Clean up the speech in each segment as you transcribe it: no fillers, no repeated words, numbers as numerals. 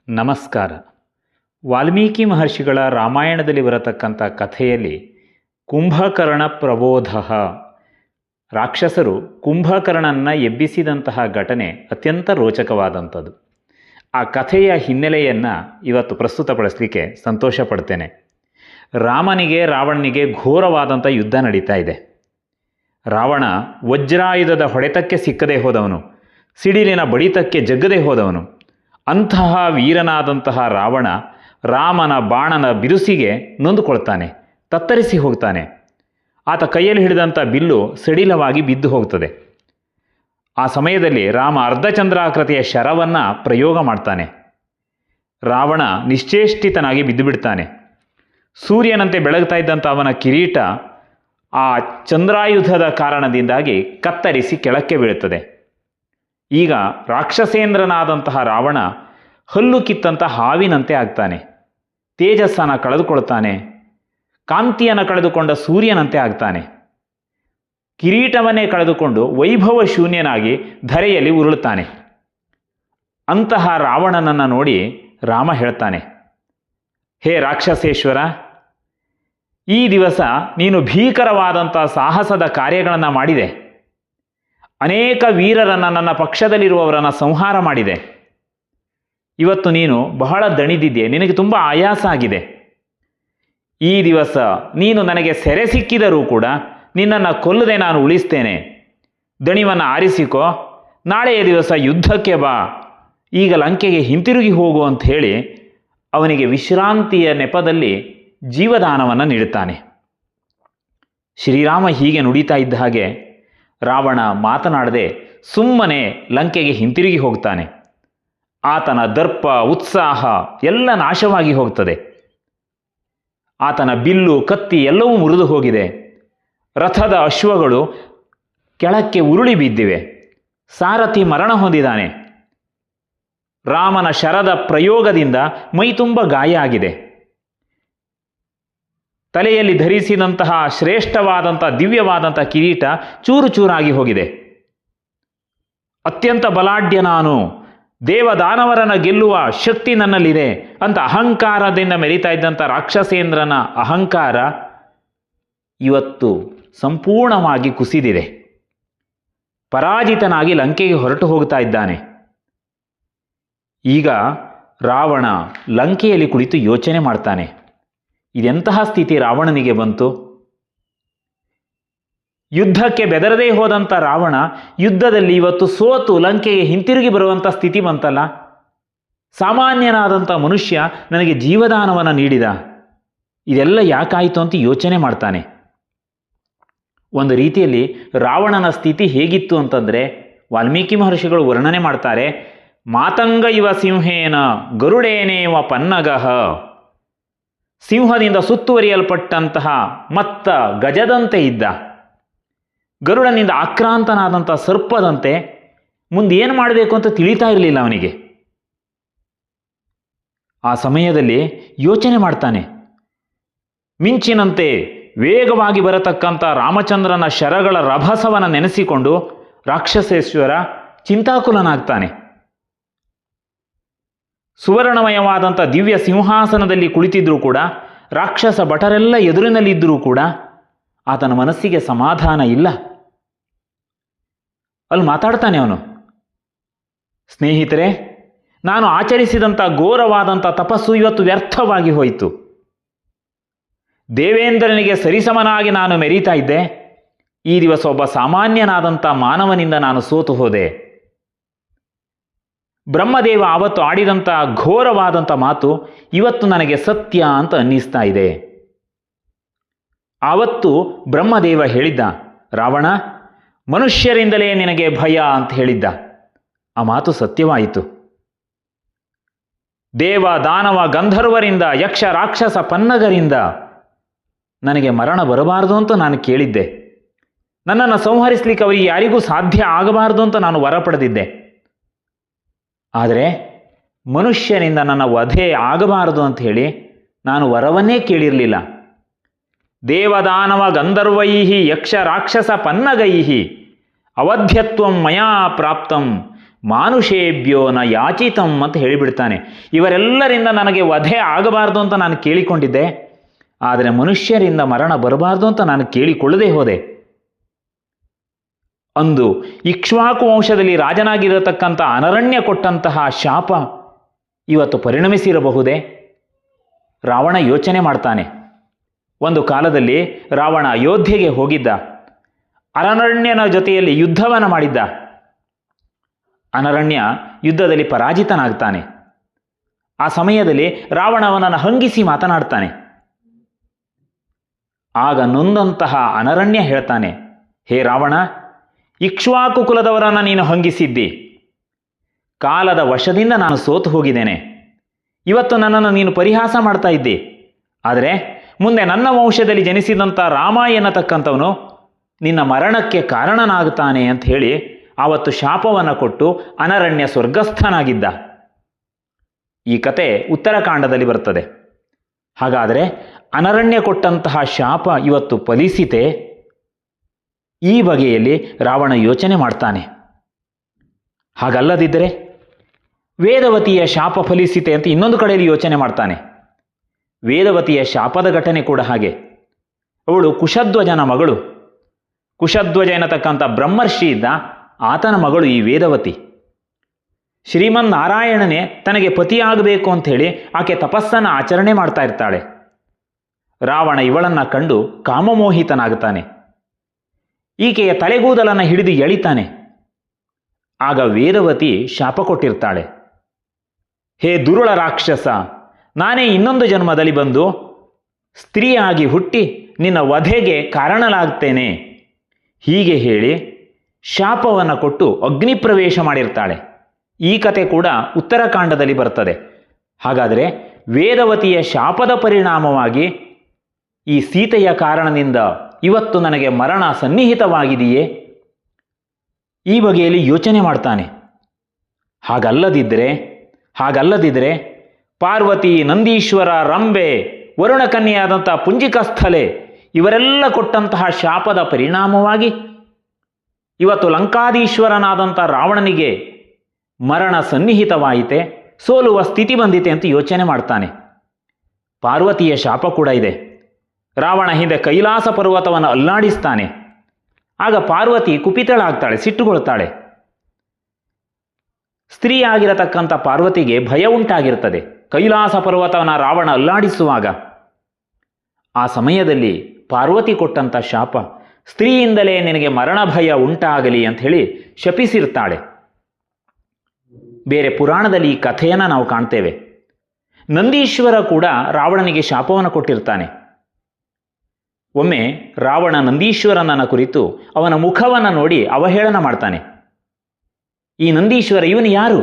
ನಮಸ್ಕಾರ. ವಾಲ್ಮೀಕಿ ಮಹರ್ಷಿಗಳ ರಾಮಾಯಣದಲ್ಲಿ ಬರತಕ್ಕಂಥ ಕಥೆಯಲ್ಲಿ ಕುಂಭಕರ್ಣ ಪ್ರಬೋಧ, ರಾಕ್ಷಸರು ಕುಂಭಕರ್ಣನ ಎಬ್ಬಿಸಿದಂತಹ ಘಟನೆ ಅತ್ಯಂತ ರೋಚಕವಾದಂಥದ್ದು. ಆ ಕಥೆಯ ಹಿನ್ನೆಲೆಯನ್ನು ಇವತ್ತು ಪ್ರಸ್ತುತಪಡಿಸಲಿಕ್ಕೆ ಸಂತೋಷ ಪಡ್ತೇನೆ. ರಾಮನಿಗೆ ರಾವಣನಿಗೆ ಘೋರವಾದಂಥ ಯುದ್ಧ ನಡೀತಾ ಇದೆ. ರಾವಣ ವಜ್ರಾಯುಧದ ಹೊಡೆತಕ್ಕೆ ಸಿಕ್ಕದೇ ಹೋದವನು, ಸಿಡಿಲಿನ ಬಡಿತಕ್ಕೆ ಜಗ್ಗದೇ ಹೋದವನು. ಅಂತಹ ವೀರನಾದಂತಹ ರಾವಣ ರಾಮನ ಬಾಣನ ಬಿರುಸಿಗೆ ನೊಂದುಕೊಳ್ತಾನೆ, ತತ್ತರಿಸಿ ಹೋಗ್ತಾನೆ. ಆತ ಕೈಯಲ್ಲಿ ಹಿಡಿದಂಥ ಬಿಲ್ಲು ಸಡಿಲವಾಗಿ ಬಿದ್ದು ಹೋಗ್ತದೆ. ಆ ಸಮಯದಲ್ಲಿ ರಾಮ ಅರ್ಧಚಂದ್ರಾಕೃತಿಯ ಶರವನ್ನು ಪ್ರಯೋಗ ಮಾಡ್ತಾನೆ. ರಾವಣ ನಿಶ್ಚೇಷ್ಟಿತನಾಗಿ ಬಿದ್ದು ಬಿಡ್ತಾನೆ. ಸೂರ್ಯನಂತೆ ಬೆಳಗ್ತಾ ಇದ್ದಂಥ ಅವನ ಕಿರೀಟ ಆ ಚಂದ್ರಾಯುಧದ ಕಾರಣದಿಂದಾಗಿ ಕತ್ತರಿಸಿ ಕೆಳಕ್ಕೆ ಬೀಳುತ್ತದೆ. ಈಗ ರಾಕ್ಷಸೇಂದ್ರನಾದಂತಹ ರಾವಣ ಹಲ್ಲು ಕಿತ್ತಂಥ ಹಾವಿನಂತೆ ಆಗ್ತಾನೆ. ತೇಜಸ್ಸನ್ನು ಕಳೆದುಕೊಳ್ತಾನೆ. ಕಾಂತಿಯನ್ನು ಕಳೆದುಕೊಂಡ ಸೂರ್ಯನಂತೆ ಆಗ್ತಾನೆ. ಕಿರೀಟವನ್ನೇ ಕಳೆದುಕೊಂಡು ವೈಭವ ಶೂನ್ಯನಾಗಿ ಧರೆಯಲ್ಲಿ ಉರುಳುತ್ತಾನೆ. ಅಂತಹ ರಾವಣನನ್ನು ನೋಡಿ ರಾಮ ಹೇಳ್ತಾನೆ, ಹೇ ರಾಕ್ಷಸೇಶ್ವರ, ಈ ದಿವಸ ನೀನು ಭೀಕರವಾದಂಥ ಸಾಹಸದ ಕಾರ್ಯಗಳನ್ನು ಮಾಡಿದೆ. ಅನೇಕ ವೀರರನ್ನು, ನನ್ನ ಪಕ್ಷದಲ್ಲಿರುವವರನ್ನು ಸಂಹಾರ ಮಾಡಿದೆ. ಇವತ್ತು ನೀನು ಬಹಳ ದಣಿದಿದ್ದೆ, ನಿನಗೆ ತುಂಬ ಆಯಾಸ ಆಗಿದೆ. ಈ ದಿವಸ ನೀನು ನನಗೆ ಸೆರೆ ಸಿಕ್ಕಿದರೂ ಕೂಡ ನಿನ್ನನ್ನು ಕೊಲ್ಲದೆ ನಾನು ಉಳಿಸ್ತೇನೆ. ದಣಿವನ್ನು ಆರಿಸಿಕೋ, ನಾಳೆಯ ದಿವಸ ಯುದ್ಧಕ್ಕೆ ಬಾ, ಈಗ ಲಂಕೆಗೆ ಹಿಂತಿರುಗಿ ಹೋಗು ಅಂತ ಹೇಳಿ ಅವನಿಗೆ ವಿಶ್ರಾಂತಿಯ ನೆಪದಲ್ಲಿ ಜೀವದಾನವನ್ನು ನೀಡುತ್ತಾನೆ. ಶ್ರೀರಾಮ ಹೀಗೆ ನುಡಿತಾ ಇದ್ದ ಹಾಗೆ ರಾವಣ ಮಾತನಾಡದೆ ಸುಮ್ಮನೆ ಲಂಕೆಗೆ ಹಿಂತಿರುಗಿ ಹೋಗ್ತಾನೆ. ಆತನ ದರ್ಪ, ಉತ್ಸಾಹ ಎಲ್ಲ ನಾಶವಾಗಿ ಹೋಗ್ತದೆ. ಆತನ ಬಿಲ್ಲು, ಕತ್ತಿ ಎಲ್ಲವೂ ಮುರಿದು ಹೋಗಿದೆ. ರಥದ ಅಶ್ವಗಳು ಕೆಳಕ್ಕೆ ಉರುಳಿ ಬಿದ್ದಿವೆ. ಸಾರಥಿ ಮರಣ ಹೊಂದಿದ್ದಾನೆ. ರಾಮನ ಶರದ ಪ್ರಯೋಗದಿಂದ ಮೈತುಂಬ ಗಾಯ ಆಗಿದೆ. ತಲೆಯಲ್ಲಿ ಧರಿಸಿದಂತಹ ಶ್ರೇಷ್ಠವಾದಂಥ ದಿವ್ಯವಾದಂಥ ಕಿರೀಟ ಚೂರು ಚೂರಾಗಿ ಹೋಗಿದೆ. ಅತ್ಯಂತ ಬಲಾಢ್ಯ ನಾನು, ದೇವದಾನವರನ್ನು ಗೆಲ್ಲುವ ಶಕ್ತಿ ನನ್ನಲ್ಲಿದೆ ಅಂತ ಅಹಂಕಾರದಿಂದ ಮೆರೀತಾ ಇದ್ದಂಥ ರಾಕ್ಷಸೇಂದ್ರನ ಅಹಂಕಾರ ಇವತ್ತು ಸಂಪೂರ್ಣವಾಗಿ ಕುಸಿದಿದೆ. ಪರಾಜಿತನಾಗಿ ಲಂಕೆಗೆ ಹೊರಟು ಹೋಗ್ತಾ ಇದ್ದಾನೆ. ಈಗ ರಾವಣ ಲಂಕೆಯಲ್ಲಿ ಕುಳಿತು ಯೋಚನೆ ಮಾಡ್ತಾನೆ, ಇದೆಂತಹ ಸ್ಥಿತಿ ರಾವಣನಿಗೆ ಬಂತು? ಯುದ್ಧಕ್ಕೆ ಬೆದರದೇ ಹೋದಂಥ ರಾವಣ ಯುದ್ಧದಲ್ಲಿ ಇವತ್ತು ಸೋತು ಲಂಕೆಗೆ ಹಿಂತಿರುಗಿ ಬರುವಂಥ ಸ್ಥಿತಿ ಬಂತಲ್ಲ. ಸಾಮಾನ್ಯನಾದಂಥ ಮನುಷ್ಯ ನನಗೆ ಜೀವದಾನವನ್ನು ನೀಡಿದ, ಇದೆಲ್ಲ ಯಾಕಾಯಿತು ಅಂತ ಯೋಚನೆ ಮಾಡ್ತಾನೆ. ಒಂದು ರೀತಿಯಲ್ಲಿ ರಾವಣನ ಸ್ಥಿತಿ ಹೇಗಿತ್ತು ಅಂತಂದರೆ ವಾಲ್ಮೀಕಿ ಮಹರ್ಷಿಗಳು ವರ್ಣನೆ ಮಾಡ್ತಾರೆ, ಮಾತಂಗ ಇವ ಸಿಂಹೇನ ಗರುಡೇನೇವ ಪನ್ನಗಃ. ಸಿಂಹದಿಂದ ಸುತ್ತುವರಿಯಲ್ಪಟ್ಟಂತಹ ಮತ್ತ ಗಜದಂತೆ ಇದ್ದ, ಗರುಡನಿಂದ ಆಕ್ರಾಂತನಾದಂಥ ಸರ್ಪದಂತೆ ಮುಂದೇನು ಮಾಡಬೇಕು ಅಂತ ತಿಳಿತಾ ಇರಲಿಲ್ಲ ಅವನಿಗೆ. ಆ ಸಮಯದಲ್ಲಿ ಯೋಚನೆ ಮಾಡ್ತಾನೆ. ಮಿಂಚಿನಂತೆ ವೇಗವಾಗಿ ಬರತಕ್ಕಂಥ ರಾಮಚಂದ್ರನ ಶರಗಳ ರಭಸವನ್ನು ನೆನೆಸಿಕೊಂಡು ರಾಕ್ಷಸೇಶ್ವರ ಚಿಂತಾಕುಲನಾಗ್ತಾನೆ. ಸುವರ್ಣಮಯವಾದಂಥ ದಿವ್ಯ ಸಿಂಹಾಸನದಲ್ಲಿ ಕುಳಿತಿದ್ರೂ ಕೂಡ, ರಾಕ್ಷಸ ಭಟರೆಲ್ಲ ಎದುರಿನಲ್ಲಿದ್ದರೂ ಕೂಡ ಆತನ ಮನಸ್ಸಿಗೆ ಸಮಾಧಾನ ಇಲ್ಲ. ಅಲ್ಲಿ ಮಾತಾಡ್ತಾನೆ ಅವನು, ಸ್ನೇಹಿತರೆ, ನಾನು ಆಚರಿಸಿದಂಥ ಘೋರವಾದಂಥ ತಪಸ್ಸು ಇವತ್ತು ವ್ಯರ್ಥವಾಗಿ ಹೋಯಿತು. ದೇವೇಂದ್ರನಿಗೆ ಸರಿಸಮನಾಗಿ ನಾನು ಮೆರೀತಾ ಇದ್ದೆ. ಈ ದಿವಸ ಒಬ್ಬ ಸಾಮಾನ್ಯನಾದಂಥ ಮಾನವನಿಂದ ನಾನು ಸೋತು ಹೋದೆ. ಬ್ರಹ್ಮದೇವ ಆವತ್ತು ಆಡಿದಂಥ ಘೋರವಾದಂಥ ಮಾತು ಇವತ್ತು ನನಗೆ ಸತ್ಯ ಅಂತ ಅನ್ನಿಸ್ತಾ ಇದೆ. ಆವತ್ತು ಬ್ರಹ್ಮದೇವ ಹೇಳಿದ್ದ, ರಾವಣ, ಮನುಷ್ಯರಿಂದಲೇ ನಿನಗೆ ಭಯ ಅಂತ ಹೇಳಿದ್ದ. ಆ ಮಾತು ಸತ್ಯವಾಯಿತು. ದೇವ, ದಾನವ, ಗಂಧರ್ವರಿಂದ, ಯಕ್ಷ, ರಾಕ್ಷಸ, ಪನ್ನಗರಿಂದ ನನಗೆ ಮರಣ ಬರಬಾರದು ಅಂತ ನಾನು ಕೇಳಿದ್ದೆ. ನನ್ನನ್ನು ಸಂಹರಿಸಲಿಕ್ಕೆ ಅವರಿಗೆ ಯಾರಿಗೂ ಸಾಧ್ಯ ಆಗಬಾರದು ಅಂತ ನಾನು ವರ ಪಡೆದಿದ್ದೆ. ಆದರೆ ಮನುಷ್ಯನಿಂದ ನನ್ನ ವಧೆ ಆಗಬಾರದು ಅಂತ ಹೇಳಿ ನಾನು ವರವನ್ನೇ ಕೇಳಿರಲಿಲ್ಲ. ದೇವದಾನವ ಗಂಧರ್ವೈಹಿ ಯಕ್ಷ ರಾಕ್ಷಸ ಪನ್ನಗೈಹಿ ಅವಧ್ಯತ್ವಂ ಮಯಾ ಪ್ರಾಪ್ತಂ ಮಾನುಷೇಭ್ಯೋ ನ ಯಾಚಿತಂ ಅಂತ ಹೇಳಿಬಿಡ್ತಾನೆ. ಇವರೆಲ್ಲರಿಂದ ನನಗೆ ವಧೆ ಆಗಬಾರ್ದು ಅಂತ ನಾನು ಕೇಳಿಕೊಂಡಿದ್ದೆ, ಆದರೆ ಮನುಷ್ಯರಿಂದ ಮರಣ ಬರಬಾರ್ದು ಅಂತ ನಾನು ಕೇಳಿಕೊಳ್ಳದೆ ಹೋದೆ. ಅಂದು ಇಕ್ಷ್ವಾಕು ವಂಶದಲ್ಲಿ ರಾಜನಾಗಿರತಕ್ಕಂಥ ಅನರಣ್ಯ ಕೊಟ್ಟಂತಹ ಶಾಪ ಇವತ್ತು ಪರಿಣಮಿಸಿರಬಹುದೇ? ರಾವಣ ಯೋಚನೆ ಮಾಡ್ತಾನೆ. ಒಂದು ಕಾಲದಲ್ಲಿ ರಾವಣ ಅಯೋಧ್ಯೆಗೆ ಹೋಗಿದ್ದ, ಅನರಣ್ಯನ ಜೊತೆಯಲ್ಲಿ ಯುದ್ಧವನ್ನು ಮಾಡಿದ್ದ. ಅನರಣ್ಯ ಯುದ್ಧದಲ್ಲಿ ಪರಾಜಿತನಾಗ್ತಾನೆ. ಆ ಸಮಯದಲ್ಲಿ ರಾವಣ ಅವನನ್ನು ಹಂಗಿಸಿ ಮಾತನಾಡ್ತಾನೆ. ಆಗ ನೊಂದಂತಹ ಅನರಣ್ಯ ಹೇಳ್ತಾನೆ, ಹೇ ರಾವಣ, ಇಕ್ಷ್ವಾಕು ಕುಲದವರನ್ನು ನೀನು ಹಂಗಿಸಿದ್ದಿ. ಕಾಲದ ವಶದಿಂದ ನಾನು ಸೋತು ಹೋಗಿದ್ದೇನೆ. ಇವತ್ತು ನನ್ನನ್ನು ನೀನು ಪರಿಹಾಸ ಮಾಡ್ತಾ ಇದ್ದಿ. ಆದರೆ ಮುಂದೆ ನನ್ನ ವಂಶದಲ್ಲಿ ಜನಿಸಿದಂಥ ರಾಮ ಎನ್ನತಕ್ಕಂಥವನು ನಿನ್ನ ಮರಣಕ್ಕೆ ಕಾರಣನಾಗುತ್ತಾನೆ ಅಂತ ಹೇಳಿ ಆವತ್ತು ಶಾಪವನ್ನು ಕೊಟ್ಟು ಅನರಣ್ಯ ಸ್ವರ್ಗಸ್ಥನಾಗಿದ್ದ. ಈ ಕತೆ ಉತ್ತರಕಾಂಡದಲ್ಲಿ ಬರ್ತದೆ. ಹಾಗಾದರೆ ಅನರಣ್ಯ ಕೊಟ್ಟಂತಹ ಶಾಪ ಇವತ್ತು ಫಲಿಸಿತೆ? ಈ ಬಗೆಯಲ್ಲಿ ರಾವಣ ಯೋಚನೆ ಮಾಡ್ತಾನೆ. ಹಾಗಲ್ಲದಿದ್ದರೆ ವೇದವತಿಯ ಶಾಪ ಫಲಿಸಿತೆ ಅಂತ ಇನ್ನೊಂದು ಕಡೆಯಲ್ಲಿ ಯೋಚನೆ ಮಾಡ್ತಾನೆ. ವೇದವತಿಯ ಶಾಪದ ಘಟನೆ ಕೂಡ ಹಾಗೆ. ಅವಳು ಕುಶಧ್ವಜನ ಮಗಳು. ಕುಶಧ್ವಜ ಎನ್ನತಕ್ಕಂಥ ಬ್ರಹ್ಮರ್ಷಿ ಇದ್ದ, ಆತನ ಮಗಳು ಈ ವೇದವತಿ. ಶ್ರೀಮನ್ನಾರಾಯಣನೇ ತನಗೆ ಪತಿಯಾಗಬೇಕು ಅಂಥೇಳಿ ಆಕೆ ತಪಸ್ಸನ್ನು ಆಚರಣೆ ಮಾಡ್ತಾ ಇರ್ತಾಳೆ. ರಾವಣ ಇವಳನ್ನು ಕಂಡು ಕಾಮಮೋಹಿತನಾಗುತ್ತಾನೆ. ಈಕೆಯ ತಲೆಗೂದಲನ್ನು ಹಿಡಿದು ಎಳಿತಾನೆ. ಆಗ ವೇದವತಿ ಶಾಪ ಕೊಟ್ಟಿರ್ತಾಳೆ, ಹೇ ದುರುಳ ರಾಕ್ಷಸ, ನಾನೇ ಇನ್ನೊಂದು ಜನ್ಮದಲ್ಲಿ ಬಂದು ಸ್ತ್ರೀಯಾಗಿ ಹುಟ್ಟಿ ನಿನ್ನ ವಧೆಗೆ ಕಾರಣನಾಗ್ತೇನೆ. ಹೀಗೆ ಹೇಳಿ ಶಾಪವನ್ನು ಕೊಟ್ಟು ಅಗ್ನಿಪ್ರವೇಶ ಮಾಡಿರ್ತಾಳೆ. ಈ ಕತೆ ಕೂಡ ಉತ್ತರಕಾಂಡದಲ್ಲಿ ಬರ್ತದೆ. ಹಾಗಾದರೆ ವೇದವತಿಯ ಶಾಪದ ಪರಿಣಾಮವಾಗಿ ಈ ಸೀತೆಯ ಕಾರಣದಿಂದ ಇವತ್ತು ನನಗೆ ಮರಣ ಸನ್ನಿಹಿತವಾಗಿದೆಯೇ? ಈ ಬಗೆಯಲ್ಲಿ ಯೋಚನೆ ಮಾಡ್ತಾನೆ. ಹಾಗಲ್ಲದಿದ್ದರೆ ಪಾರ್ವತಿ, ನಂದೀಶ್ವರ, ರಂಬೆ, ವರುಣಕನ್ಯೆಯಾದಂಥ ಪುಂಜಿಕಸ್ಥಲೆ ಇವರೆಲ್ಲ ಕೊಟ್ಟಂತಹ ಶಾಪದ ಪರಿಣಾಮವಾಗಿ ಇವತ್ತು ಲಂಕಾಧೀಶ್ವರನಾದಂಥ ರಾವಣನಿಗೆ ಮರಣ ಸನ್ನಿಹಿತವಾಯಿತೆ, ಸೋಲುವ ಸ್ಥಿತಿ ಬಂದಿತೆ ಅಂತ ಯೋಚನೆ ಮಾಡ್ತಾನೆ. ಪಾರ್ವತಿಯ ಶಾಪ ಕೂಡ ಇದೆ. ರಾವಣ ಹಿಂದೆ ಕೈಲಾಸ ಪರ್ವತವನ್ನು ಅಲ್ಲಾಡಿಸ್ತಾನೆ. ಆಗ ಪಾರ್ವತಿ ಕುಪಿತಳಾಗ್ತಾಳೆ, ಸಿಟ್ಟುಗೊಳ್ತಾಳೆ. ಸ್ತ್ರೀ ಆಗಿರತಕ್ಕಂಥ ಪಾರ್ವತಿಗೆ ಭಯ ಉಂಟಾಗಿರ್ತದೆ ಕೈಲಾಸ ಪರ್ವತವನ್ನು ರಾವಣ ಅಲ್ಲಾಡಿಸುವಾಗ. ಆ ಸಮಯದಲ್ಲಿ ಪಾರ್ವತಿ ಕೊಟ್ಟಂಥ ಶಾಪ, ಸ್ತ್ರೀಯಿಂದಲೇ ನಿನಗೆ ಮರಣ ಭಯ ಉಂಟಾಗಲಿ ಅಂತ ಹೇಳಿ ಶಪಿಸಿರ್ತಾಳೆ. ಬೇರೆ ಪುರಾಣದಲ್ಲಿ ಈ ಕಥೆಯನ್ನು ನಾವು ಕಾಣ್ತೇವೆ. ನಂದೀಶ್ವರ ಕೂಡ ರಾವಣನಿಗೆ ಶಾಪವನ್ನು ಕೊಟ್ಟಿರ್ತಾನೆ. ಒಮ್ಮೆ ರಾವಣ ನಂದೀಶ್ವರನನ್ನ ಕುರಿತು ಅವನ ಮುಖವನ್ನು ನೋಡಿ ಅವಹೇಳನ ಮಾಡ್ತಾನೆ. ಈ ನಂದೀಶ್ವರ ಇವನು ಯಾರು?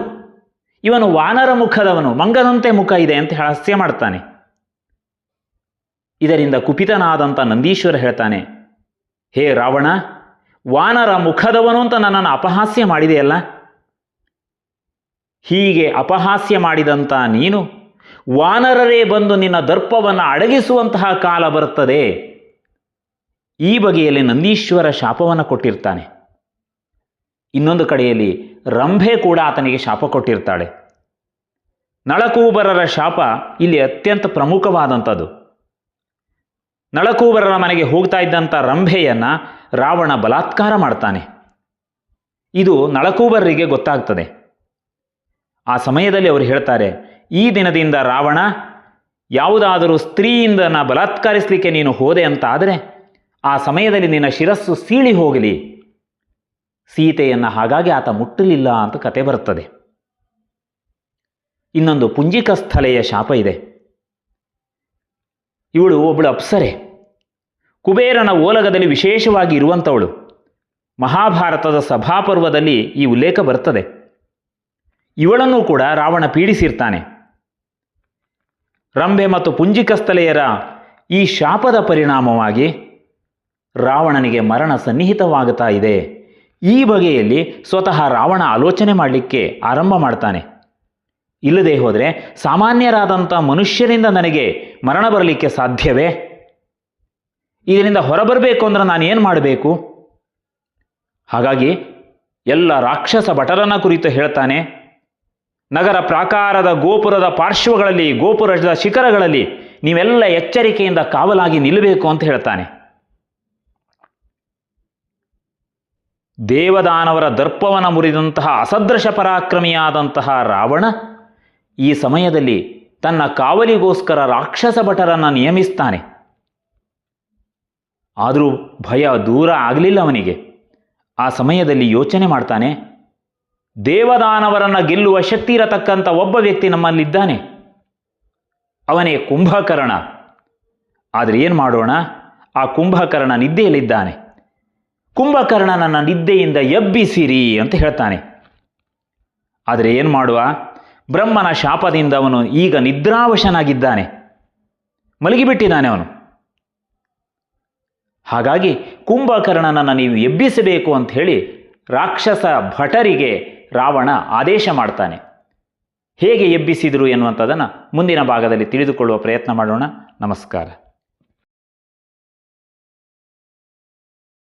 ಇವನು ವಾನರ ಮುಖದವನು, ಮಂಗನಂತೆ ಮುಖ ಇದೆ ಅಂತ ಹಾಸ್ಯ ಮಾಡ್ತಾನೆ. ಇದರಿಂದ ಕುಪಿತನಾದಂಥ ನಂದೀಶ್ವರ ಹೇಳ್ತಾನೆ, ಹೇ ರಾವಣ, ವಾನರ ಮುಖದವನು ಅಂತ ನನ್ನನ್ನು ಅಪಹಾಸ್ಯ ಮಾಡಿದೆಯಲ್ಲ. ಹೀಗೆ ಅಪಹಾಸ್ಯ ಮಾಡಿದಂಥ ನೀನು ವಾನರರೇ ಬಂದು ನಿನ್ನ ದರ್ಪವನ್ನು ಅಡಗಿಸುವಂತಹ ಕಾಲ ಬರುತ್ತದೆ. ಈ ಬಗೆಯಲ್ಲಿ ನಂದೀಶ್ವರ ಶಾಪವನ್ನು ಕೊಟ್ಟಿರ್ತಾನೆ. ಇನ್ನೊಂದು ಕಡೆಯಲ್ಲಿ ರಂಭೆ ಕೂಡ ಆತನಿಗೆ ಶಾಪ ಕೊಟ್ಟಿರ್ತಾಳೆ. ನಳಕೂಬರರ ಶಾಪ ಇಲ್ಲಿ ಅತ್ಯಂತ ಪ್ರಮುಖವಾದಂಥದ್ದು. ನಳಕೂಬರರ ಮನೆಗೆ ಹೋಗ್ತಾ ಇದ್ದಂಥ ರಂಭೆಯನ್ನು ರಾವಣ ಬಲಾತ್ಕಾರ ಮಾಡ್ತಾನೆ. ಇದು ನಳಕೂಬರರಿಗೆ ಗೊತ್ತಾಗ್ತದೆ. ಆ ಸಮಯದಲ್ಲಿ ಅವರು ಹೇಳ್ತಾರೆ, ಈ ದಿನದಿಂದ ರಾವಣ, ಯಾವುದಾದರೂ ಸ್ತ್ರೀಯಿಂದ ಬಲಾತ್ಕರಿಸಲಿಕ್ಕೆ ನೀನು ಹೋದೆ ಅಂತ ಆದರೆ ಆ ಸಮಯದಲ್ಲಿ ನಿನ್ನ ಶಿರಸ್ಸು ಸೀಳಿ ಹೋಗಲಿ. ಸೀತೆಯನ್ನು ಹಾಗಾಗಿ ಆತ ಮುಟ್ಟಲಿಲ್ಲ ಅಂತ ಕತೆ ಬರುತ್ತದೆ. ಇನ್ನೊಂದು ಪುಂಜಿಕಸ್ಥಲೆಯ ಶಾಪ ಇದೆ. ಇವಳು ಒಬ್ಬಳು ಅಪ್ಸರೆ, ಕುಬೇರನ ಓಲಗದಲ್ಲಿ ವಿಶೇಷವಾಗಿ ಇರುವಂಥವಳು. ಮಹಾಭಾರತದ ಸಭಾಪರ್ವದಲ್ಲಿ ಈ ಉಲ್ಲೇಖ ಬರ್ತದೆ. ಇವಳನ್ನು ಕೂಡ ರಾವಣ ಪೀಡಿಸಿರ್ತಾನೆ. ರಂಭೆ ಮತ್ತು ಪುಂಜಿಕಸ್ಥಲೆಯರ ಈ ಶಾಪದ ಪರಿಣಾಮವಾಗಿ ರಾವಣನಿಗೆ ಮರಣ ಸನ್ನಿಹಿತವಾಗುತ್ತಾ ಇದೆ. ಈ ಬಗೆಯಲ್ಲಿ ಸ್ವತಃ ರಾವಣ ಆಲೋಚನೆ ಮಾಡಲಿಕ್ಕೆ ಆರಂಭ ಮಾಡ್ತಾನೆ. ಇಲ್ಲದೆ ಹೋದರೆ ಸಾಮಾನ್ಯರಾದಂಥ ಮನುಷ್ಯರಿಂದ ನನಗೆ ಮರಣ ಬರಲಿಕ್ಕೆ ಸಾಧ್ಯವೇ? ಇದರಿಂದ ಹೊರಬರಬೇಕು ಅಂದ್ರೆ ನಾನು ಏನು ಮಾಡಬೇಕು? ಹಾಗಾಗಿ ಎಲ್ಲ ರಾಕ್ಷಸ ಭಟರನ್ನ ಕುರಿತು ಹೇಳ್ತಾನೆ. ನಗರ ಪ್ರಾಕಾರದ ಗೋಪುರದ ಪಾರ್ಶ್ವಗಳಲ್ಲಿ, ಗೋಪುರದ ಶಿಖರಗಳಲ್ಲಿ ನೀವೆಲ್ಲ ಎಚ್ಚರಿಕೆಯಿಂದ ಕಾವಲಾಗಿ ನಿಲ್ಲಬೇಕು ಅಂತ ಹೇಳ್ತಾನೆ. ದೇವದಾನವರ ದರ್ಪವನ್ನು ಮುರಿದಂತಹ ಅಸದೃಶ ಪರಾಕ್ರಮಿಯಾದಂತಹ ರಾವಣ ಈ ಸಮಯದಲ್ಲಿ ತನ್ನ ಕಾವಲಿಗೋಸ್ಕರ ರಾಕ್ಷಸ ಭಟರನ್ನು ನಿಯಮಿಸ್ತಾನೆ. ಆದರೂ ಭಯ ದೂರ ಆಗಲಿಲ್ಲ ಅವನಿಗೆ. ಆ ಸಮಯದಲ್ಲಿ ಯೋಚನೆ ಮಾಡ್ತಾನೆ, ದೇವದಾನವರನ್ನು ಗೆಲ್ಲುವ ಶಕ್ತಿ ಇರತಕ್ಕಂಥ ಒಬ್ಬ ವ್ಯಕ್ತಿ ನಮ್ಮಲ್ಲಿದ್ದಾನೆ, ಅವನೇ ಕುಂಭಕರ್ಣ. ಆದರೆ ಏನು ಮಾಡೋಣ, ಆ ಕುಂಭಕರ್ಣ ನಿದ್ದೆಯಲ್ಲಿದ್ದಾನೆ. ಕುಂಭಕರ್ಣನನ್ನ ನಿದ್ದೆಯಿಂದ ಎಬ್ಬಿಸಿರಿ ಅಂತ ಹೇಳ್ತಾನೆ. ಆದರೆ ಏನು ಮಾಡುವ, ಬ್ರಹ್ಮನ ಶಾಪದಿಂದ ಅವನು ಈಗ ನಿದ್ರಾವಶನಾಗಿದ್ದಾನೆ, ಮಲಗಿಬಿಟ್ಟಿದ್ದಾನೆ ಅವನು. ಹಾಗಾಗಿ ಕುಂಭಕರ್ಣನನ್ನು ನೀವು ಎಬ್ಬಿಸಬೇಕು ಅಂತ ಹೇಳಿ ರಾಕ್ಷಸ ಭಟರಿಗೆ ರಾವಣ ಆದೇಶ ಮಾಡ್ತಾನೆ. ಹೇಗೆ ಎಬ್ಬಿಸಿದರು ಎನ್ನುವಂಥದ್ದನ್ನು ಮುಂದಿನ ಭಾಗದಲ್ಲಿ ತಿಳಿದುಕೊಳ್ಳುವ ಪ್ರಯತ್ನ ಮಾಡೋಣ. ನಮಸ್ಕಾರ.